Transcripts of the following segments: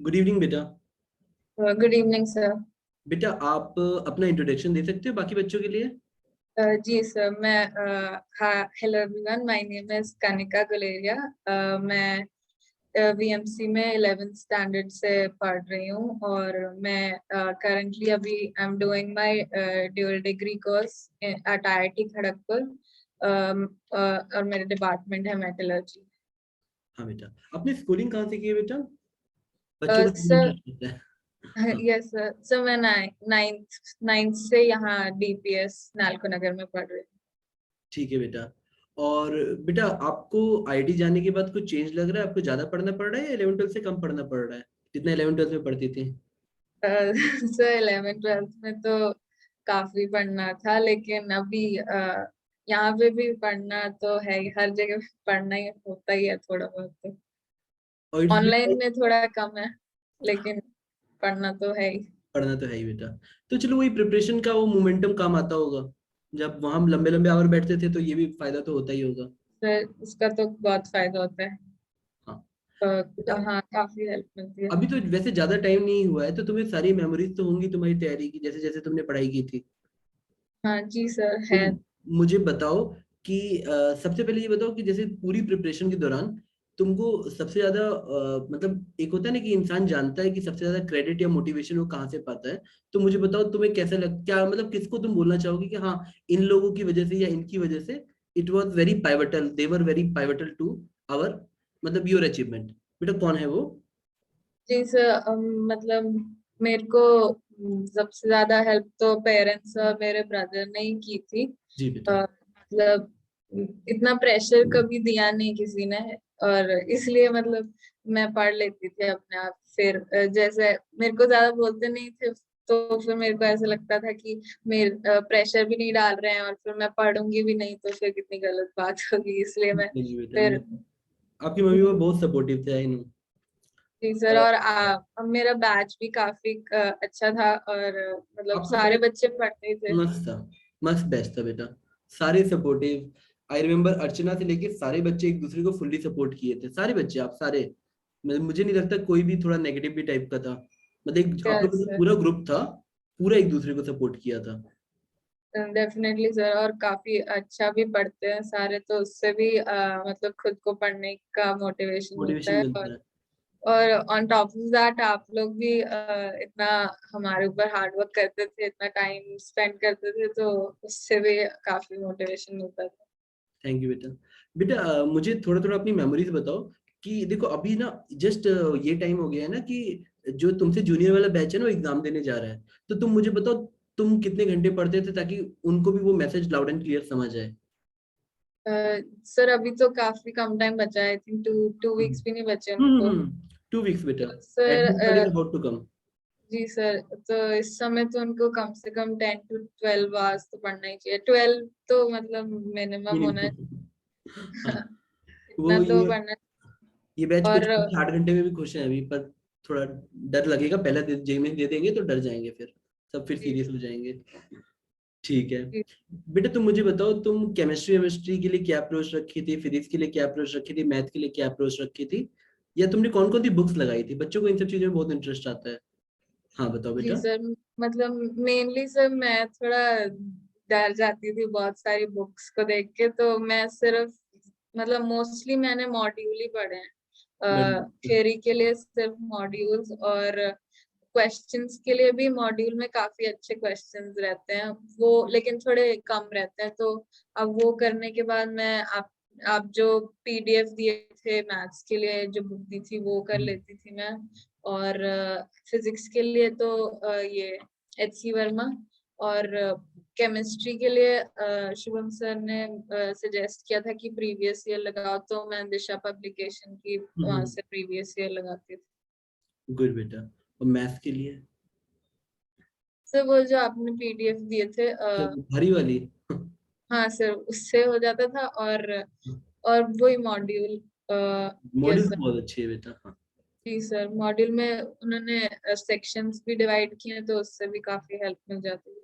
Good evening बेटा। Good evening sir. बेटा आप अपना इंट्रोडक्शन दे सकते हो बाकी बच्चों के लिए। जी सर, मैं hello everyone, my name is Kanika Guleria. मैं वीएमसी में 11th स्टैंडर्ड से पढ़ रही हूँ और मैं करंटली अभी I am doing my dual degree course eight IIT Kharagpur. और मेरे डिपार्टमेंट है मेटलर्जी। हाँ बेटा, आपने स्कूलिंग कहाँ से की है बेटा? बच्चों को सर इंटरेस्ट होता है। हाँ यस सर, सर मैं नाइन्थ नाइन्थ से यहाँ डीपीएस नालको नगर में पढ़ रही हूँ। ठीक है बेटा। और बेटा आपको आईआईटी जाने के बाद कुछ चेंज लग रहा है? आपको ज्यादा पढ़ना पड़ रहा है या 11th 12th से कम पढ़ना पड़ रहा है जितना 11th 12th में पढ़ती थी? सर 11th 12th में तो काफी पढ़ना था, लेकिन अभी यहाँ पे भी पढ़ना तो है ही, हर जगह पे पढ़ना ही होता ही है थोड़ा बहुत। तो और इट्स ऑनलाइन में थोड़ा कम है, लेकिन पढ़ना तो है ही। पढ़ना तो है ही बेटा। तो चलो वही प्रिपरेशन का वो मोमेंटम काम आता होगा। जब वहां हम लंबे लंबे आवर बैठते थे तो ये भी फायदा तो होता ही होगा। सर उसका तो बहुत फायदा होता है। हाँ बेटा, हाँ, काफी हेल्प मिलती है। अभी तो वैसे ज्यादा टाइम नहीं हुआ है तो तुम्हें सारी मेमोरीज तो होंगी तुम्हारी तैयारी की, जैसे जैसे तुमने पढ़ाई की थी। हाँ जी सर तो है। मुझे बताओ कि सबसे पहले ये बताओ कि जैसे पूरी प्रिपरेशन के दौरान तुमको सबसे ज्यादा मतलब एक होता है ना कि इंसान जानता है कि सबसे ज्यादा क्रेडिट या मोटिवेशन वो कहाँ से पाता है। तो मुझे बताओ तुम्हें कैसा लग, क्या मतलब किसको तुम बोलना चाहोगे कि हाँ इन लोगों की वजह से या इनकी वजह से it was very pivotal, they were very pivotal to our मतलब योर अचीवमेंट। बेटा कौन है वो? जी सर, मतलब मेरे को सबसे ज्यादा हेल्प तो पेरेंट्स और मेरे ब्रदर ने ही की थी। जी बेटा। मतलब इतना प्रेशर कभी दिया नहीं किसी ने, और इसलिए मतलब मैं पढ़ लेती थी अपने आप। फिर जैसे मेरे को ज्यादा बोलते नहीं थे, तो फिर मेरे को ऐसा लगता था कि मेरे प्रेशर भी नहीं डाल रहे हैं और फिर मैं पढ़ूंगी भी नहीं तो फिर कितनी गलत बात होगी, इसलिए मैं नहीं बेटा, फिर। आपकी मम्मी वो बहुत सपोर्टिव थे, आई नो। जी सर, और अब मेरा बैच भी काफी अच्छा था, और मतलब आपका सारे बैच बच्चे पढ़ते थे। मस्त था, मस्त बेस्ट था बेटा। सारे सपोर्टिव। आई रिमेम्बर अर्चना से लेके सारे बच्चे एक दूसरे को फुल्ली सपोर्ट किए थे, सारे बच्चे, आप सारे। मुझे नहीं लगता कोई भी थोड़ा नेगेटिव भी टाइप का था। मतलब एक आप लोग यस का जो सर, पूरा ग्रुप था, पूरा एक दूसरे को सपोर्ट किया था। डेफिनेटली सर, और काफी अच्छा भी पढ़ते हैं सारे, तो उससे भी मतलब खुद को पढ़ने का मोटिवेशन मिलता मोटिवेशन है। मिलता है। और ऑन टॉप ऑफ दैट आप लोग भी इतना हमारे ऊपर हार्ड वर्क करते थे, इतना टाइम स्पेंड करते थे, तो उससे भी काफी मोटिवेशन मिलता था। थैंक यू बेटा। बेटा मुझे थोड़ा थोड़ा अपनी मेमोरीज बताओ कि देखो अभी ना जस्ट ये टाइम हो गया है ना कि जो तुमसे जूनियर वाला बैच है ना वो एग्जाम देने जा रहा है। तो तुम मुझे बताओ तुम कितने घंटे पढ़ते थे ताकि उनको भी वो मैसेज लाउड एंड क्लियर समझ आए। सर अभी तो काफी कम टाइम बचा है, I think two two weeks भी नहीं बचे उनको। 2 weeks बेटा। तो sir admit card is about to come. जी सर, तो इस समय तो उनको कम से कम 10 to 12 आवर्स तो पढ़ना ही चाहिए। 12 तो मतलब मिनिमम होना है। हाँ, इतना वो तो पढ़ना। ये बैच कुछ और 8 घंटे में भी खुश है अभी, पर थोड़ा डर लगेगा, पहला जे में दे देंगे तो डर जाएंगे, फिर सब फिर जी सीरियस हो जाएंगे। ठीक है। जी बेटा तुम मुझे बताओ तुम केमिस्ट्री केमिस्ट्री के लिए क्या अप्रोच रखी थी, फिजिक्स के लिए क्या अप्रोच रखी थी, मैथ के लिए क्या अप्रोच रखी थी, या तुमने कौन कौन सी बुक्स लगाई थी? बच्चों को इन सब चीजों में बहुत इंटरेस्ट आता है। हाँ बताओ जी बेटा। सर, मतलब मेनली सर मैं थोड़ा डर जाती थी बहुत सारी बुक्स को देख के, तो मैं सिर्फ मतलब मोस्टली मैंने मॉड्यूल ही पढ़े हैं। वेरी थ्योरी के लिए सिर्फ मॉड्यूल्स, और क्वेश्चंस के लिए भी मॉड्यूल में काफी अच्छे क्वेश्चंस रहते हैं वो, लेकिन थोड़े कम रहते हैं। तो अब वो करने के बाद मैं आप जो पीडीएफ दिए थे मैथ्स के लिए, जो बुक दी थी वो कर गुड। लेती थी मैं। और फिजिक्स के लिए तो ये एच.सी. वर्मा, और केमिस्ट्री के लिए शुभम सर ने सजेस्ट किया था कि प्रीवियस ईयर लगाओ, तो मैं दिशा पब्लिकेशन की वहां से प्रीवियस ईयर लगाती थी। गुड बेटा। और मैथ्स के लिए? सर वो जो आपने पीडीएफ दिए थे अच्छा, वो भारी वाली। हाँ सर, उससे हो जाता था। और वही मॉड्यूल। Yes model sir. बहुत अच्छी है बेटा, हाँ। जी सर, मॉड्यूल में उन्होंने सेक्शंस भी डिवाइड किए हैं, तो उससे भी काफी हेल्प मिल जाती है।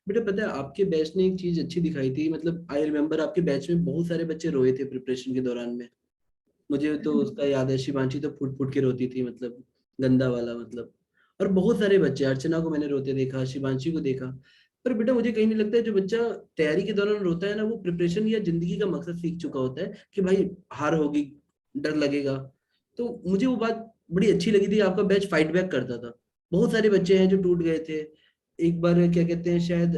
बेटा पता है आपके बैच ने एक चीज अच्छी दिखाई थी, मतलब आई रिमेम्बर आपके बैच में बहुत सारे बच्चे रोए थे प्रिपरेशन के दौरान में। मुझे तो उसका याद है, शिवांशी तो फुट फुट के रोती थी, मतलब गंदा वाला मतलब। और बहुत सारे बच्चे, अर्चना को मैंने रोते देखा, शिवांशी को देखा। पर बेटा मुझे कहीं नहीं लगता है जो बच्चा तैयारी के दौरान रोता है ना, वो प्रिपरेशन या जिंदगी का मकसद सीख चुका होता है कि भाई हार होगी, डर लगेगा। तो मुझे वो बात बड़ी अच्छी लगी थी, आपका बैच फाइट बैक करता था। बहुत सारे बच्चे हैं जो टूट गए थे। एक बार क्या कहते हैं, शायद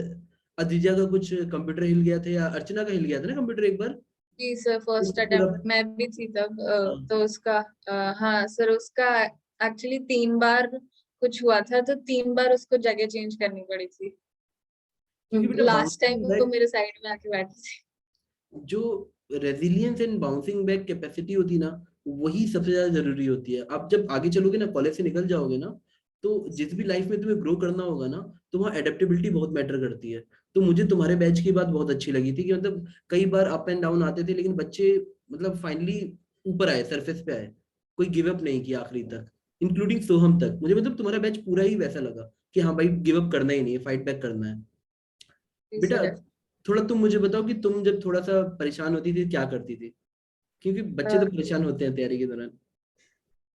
अदीजा का कुछ कंप्यूटर हिल गया था, या अर्चना का हिल गया था ना कंप्यूटर एक बार। जी सर, वो फर्स्ट पूरा, अटेम्प्ट मैं भी थी तब। हाँ, तो उसका हाँ सर, उसका एक्चुअली 3 बार कुछ हुआ था, तो 3 बार उसको जगह चेंज करनी पड़ी थी। क्योंकि बेटा लास्ट टाइम बाउंसिंग वो बैक, मेरे साइड में आके बैठी थी। जो resilience and bouncing back capacity होती है ना, वही सबसे ज्यादा जरूरी होती है। आप जब आगे चलोगे ना, कॉलेज से निकल जाओगे ना, तो जिस भी लाइफ में तुम्हें ग्रो करना होगा ना, तो वहाँ एडेप्टेबिलिटी बहुत मैटर करती है। तो मुझे तुम्हारे बैच की बात बहुत अच्छी लगी थी कि मतलब कई बार अप एंड डाउन आते थे, लेकिन बच्चे मतलब फाइनली ऊपर आए, सरफेस पे आए। कोई गिव अप नहीं किया आखिरी तक, इंक्लूडिंग सोहम तक। मुझे मतलब तुम्हारा बैच पूरा ही वैसा लगा कि हाँ भाई, गिव अप करना ही नहीं है, फाइट बैक करना है। जी बेटा सर। थोड़ा तुम मुझे बताओ कि तुम जब थोड़ा सा परेशान होती थी क्या करती थी, क्योंकि बच्चे तो परेशान होते हैं तैयारी के दौरान।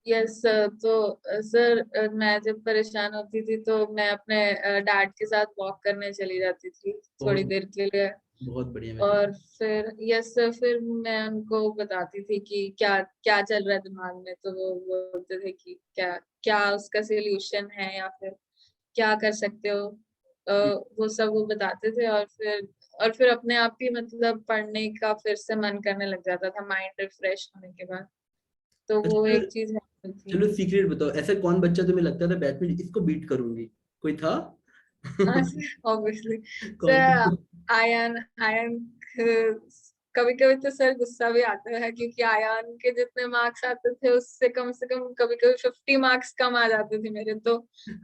यस सर, तो सर मैं जब परेशान होती थी तो मैं अपने डैड के साथ वॉक करने चली जाती थी थोड़ी बहुत देर के लिए। बहुत बढ़िया बेटा। और फिर यस सर, फिर मैं उनको बताती थी कि क्या क्या चल रहा है दिमाग में, तो वो बोलते थे कि क्या क्या उसका सोल्यूशन है या फिर क्या कर सकते हो। वो सब वो बताते थे, और फिर अपने आप ही मतलब पढ़ने का फिर से मन करने लग जाता था, माइंड रिफ्रेश होने के बाद। तो वो अच्छा एक चीज है थी। चलो सीक्रेट बताओ, ऐसा कौन बच्चा तुम्हें लगता था बैच में इसको बीट करूंगी, कोई था? ऑब्वियसली कौन सर, था? आयन आयन कभी कभी तो सर गुस्सा भी आता है, क्योंकि आयन के जितने मार्क्स आते थे उससे कम से कम कभी कभी 50 मार्क्स कम आ जाते थे मेरे, तो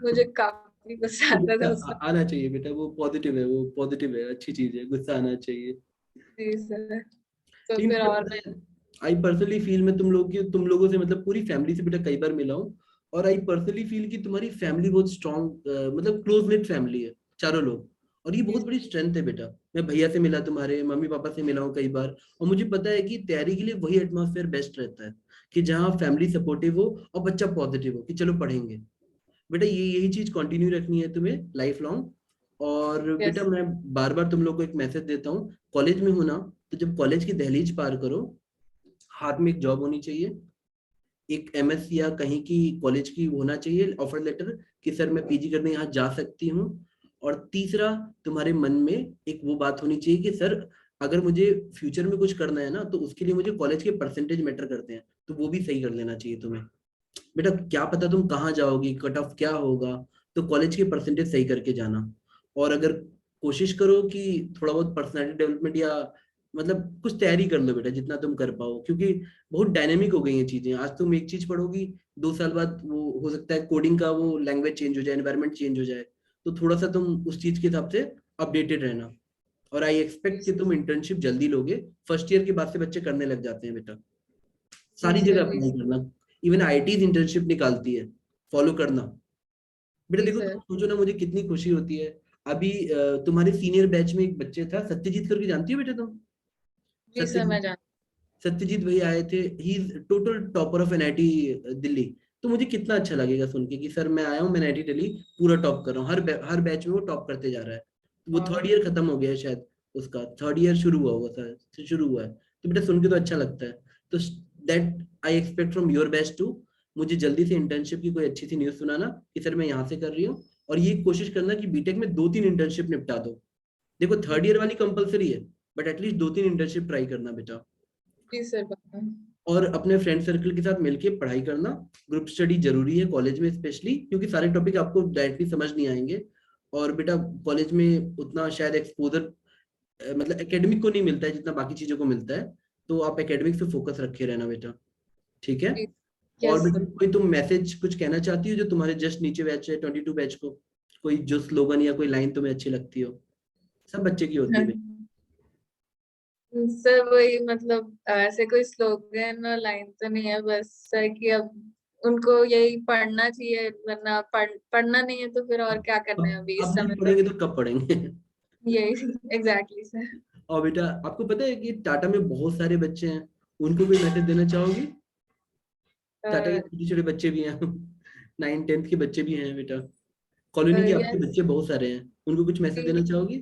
मुझे काफी गुस्सा आता गुस्सा था उस समय। आना चाहिए बेटा, वो पॉजिटिव है, वो पॉजिटिव है, अच्छी चीज है, गुस्सा आना चाहिए। जी सर। तो लेकिन फिर बेटा और पता मैं। है, आई पर्सनली फील, मैं तुम लोगों से मतलब पूरी फैमिली से बेटा कई बार मिला हूँ। और आई पर्सनली फील कि तुम्हारी फैमिली बहुत स्ट्रॉन्ग, मतलब क्लोज नेट फैमिली है, चारों लोग। और ये बहुत बड़ी स्ट्रेंथ है बेटा। मैं भैया से मिला, तुम्हारे मम्मी पापा से मिला हूँ कई बार, और मुझे पता है कि तैयारी के लिए वही एटमॉस्फेयर बेस्ट रहता है, कि जहाँ फैमिली सपोर्टिव हो और बच्चा पॉजिटिव हो कि चलो पढ़ेंगे। बेटा ये यही चीज कंटिन्यू रखनी है तुम्हें लाइफ लॉन्ग। और बेटा यस। मैं बार बार तुम लोग को एक मैसेज देता हूँ, कॉलेज में हो ना, तो जब कॉलेज की दहलीज पार करो, हाथ में एक जॉब होनी चाहिए, एक एमएस या कहीं की कॉलेज की होना चाहिए ऑफर लेटर, कि सर मैं पीजी करने यहाँ जा सकती हूँ। और तीसरा, तुम्हारे मन में एक वो बात होनी चाहिए कि सर अगर मुझे फ्यूचर में कुछ करना है ना, तो उसके लिए मुझे कॉलेज के परसेंटेज मैटर करते हैं, तो वो भी सही कर लेना चाहिए तुम्हें। बेटा क्या पता तुम कहाँ जाओगी, कट ऑफ क्या होगा, तो कॉलेज के परसेंटेज सही करके जाना। और अगर कोशिश करो कि थोड़ा बहुत पर्सनालिटी डेवलपमेंट या मतलब कुछ तैयारी कर लो बेटा, जितना तुम कर पाओ, क्योंकि बहुत डायनेमिक हो गई हैं चीजें। आज तुम एक चीज पढ़ोगी, 2 साल बाद वो हो सकता है कोडिंग का वो लैंग्वेज चेंज हो जाए, एनवायरनमेंट चेंज हो जाए। तो थोड़ा सा तुम उस चीज के हिसाब से अपडेटेड रहना। और आई एक्सपेक्ट कि तुम इंटर्नशिप जल्दी लोगे, फर्स्ट ईयर के बाद से बच्चे करने लग जाते हैं बेटा। जी सारी जगह सर। जी अप्लाई करना, इवन आईआईटीज इंटर्नशिप निकालती है, फॉलो करना। बेटा जी देखो तुम सर। सोचो ना, मुझे कितनी खुशी होती है। अभी तुम्हारे सीनियर बैच में एक बच्चे था, सत्यजीत करके, जानती हो बेटा तुम? जी सर, सत्यजीत, मैं जान। सत्यजीत भाई आए थे, he is total topper of NIT Delhi. तो मुझे कितना अच्छा लगेगा सुन के कि सर मैं आया हूँ, मैं एनआईटी दिल्ली पूरा टॉप कर रहा हूँ, हर बैच में वो टॉप करते जा रहा है। वो थर्ड ईयर खत्म हो गया है शायद, उसका थर्ड ईयर शुरू हुआ होगा सर, शुरू हुआ है। तो बेटा सुन के तो अच्छा लगता है। तो that I expect from your batch too, मुझे जल्दी से इंटर्नशिप की कोई अच्छी सी न्यूज़ सुनाना कि सर मैं यहाँ से कर रही हूँ। और ये कोशिश करना कि बीटेक में 2-3 इंटर्नशिप निपटा दो। देखो थर्ड ईयर वाली कंपलसरी है, बट एटलीस्ट 2-3 इंटर्नशिप ट्राई करना बेटा। जी सर, पक्का। और अपने फ्रेंड सर्कल के साथ मिलके पढ़ाई करना, ग्रुप स्टडी जरूरी है कॉलेज में स्पेशली, क्योंकि सारे टॉपिक आपको डायरेक्टली समझ नहीं आएंगे। और बेटा कॉलेज में उतना शायद एक्सपोजर मतलब एकेडमिक को नहीं मिलता है जितना बाकी चीजों को मिलता है। तो आप एकेडमिक पे फोकस रखे रहना बेटा, ठीक है? जी। और यस बेटा सर। कोई तुम मैसेज कुछ कहना चाहती हो जो तुम्हारे जस्ट नीचे बैच है 22 बैच को, कोई जो स्लोगन या कोई लाइन तुम्हें अच्छी लगती हो? सब बच्चे की होती है बेटा। सर वही मतलब ऐसे कोई स्लोगन और लाइन तो नहीं है, बस सर कि अब उनको यही पढ़ना चाहिए, वरना पढ़ना नहीं है तो फिर और क्या करना है अभी इस अब नहीं समय तो। पढ़ेंगे तो कब पढ़ेंगे? यही एग्जैक्टली सर। और बेटा आपको पता है कि टाटा में बहुत सारे बच्चे हैं, उनको भी मैसेज देना चाहोगी? टाटा के छोटे छोटे बच्चे भी हैं 9th-10th के बच्चे भी हैं बेटा, कॉलोनी के आपके यस बच्चे बहुत सारे हैं, उनको कुछ मैसेज देना चाहोगी?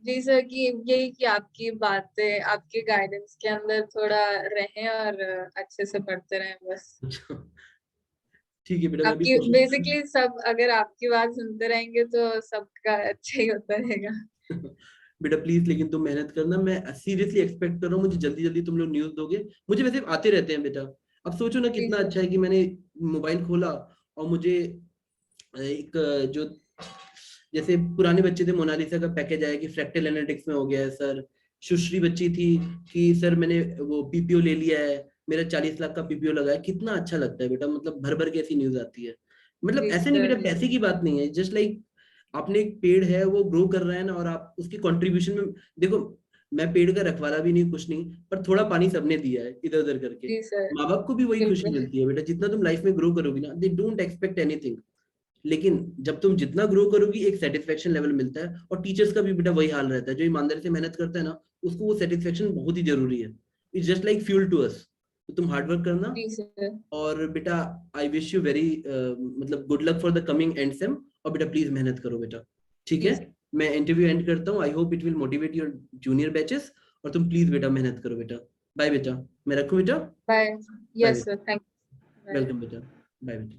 जी सर, कि यही कि आपकी बातें आपके गाइडेंस के अंदर थोड़ा रहें और अच्छे से पढ़ते रहें बस। अच्छा, ठीक है बेटा, मैं अभी आपकी कोशिश बेसिकली सब अगर आपकी बात सुनते रहेंगे तो सबका अच्छा ही होता रहेगा। बेटा प्लीज, लेकिन तुम मेहनत करना, मैं सीरियसली एक्सपेक्ट कर रहा हूँ, मुझे जल्दी जल्दी तुम लोग न्यूज दोगे, मुझे वैसे आते रहते हैं बेटा। अब सोचो ना जी कितना सर। अच्छा है कि मैंने मोबाइल खोला और मुझे एक जो जैसे पुराने बच्चे थे, मोनालिसा का पैकेज आया कि फ्रैक्टल एनालिटिक्स में हो गया है सर। सुश्री बच्ची थी कि सर मैंने वो पीपीओ ले लिया है, मेरा 40 लाख का पीपीओ लगा है। कितना अच्छा लगता है बेटा, मतलब भर भर के ऐसी न्यूज आती है। मतलब जी ऐसे नहीं बेटा, सर। पैसे की बात नहीं है, जस्ट लाइक आपने एक पेड़ है वो ग्रो कर रहा है ना, और आप उसकी कंट्रीब्यूशन में देखो, मैं पेड़ का रखवाला भी नहीं, कुछ नहीं, पर थोड़ा पानी सबने दिया है इधर उधर करके। जी सर। माँ बाप को भी वही खुशी बिल्कुल। मिलती है बेटा, जितना तुम लाइफ में ग्रो करोगी ना, दे डोंट एक्सपेक्ट एनीथिंग। लेकिन जब तुम जितना ग्रो करोगी एक सेटिस्फेक्शन लेवल मिलता है, और टीचर्स का भी बेटा वही हाल रहता है, जो ईमानदारी से मेहनत करता है ना, उसको वो सेटिस्फेक्शन बहुत ही जरूरी है। It's just like fuel to us. तो तुम हार्ड वर्क करना, जी सर। और बेटा आई विश यू वेरी मतलब good luck for the coming end sem. और बेटा प्लीज मेहनत करो बेटा, ठीक जी है? सर। मैं इंटरव्यू एंड करता हूँ, I hope it will motivate your junior batches. और तुम प्लीज बेटा मेहनत करो बेटा। बाय बेटा, मैं रखूँ बेटा? बाय। बाय यस बेटा, सर, थैंक यू। वेलकम बेटा, बाय बेटा।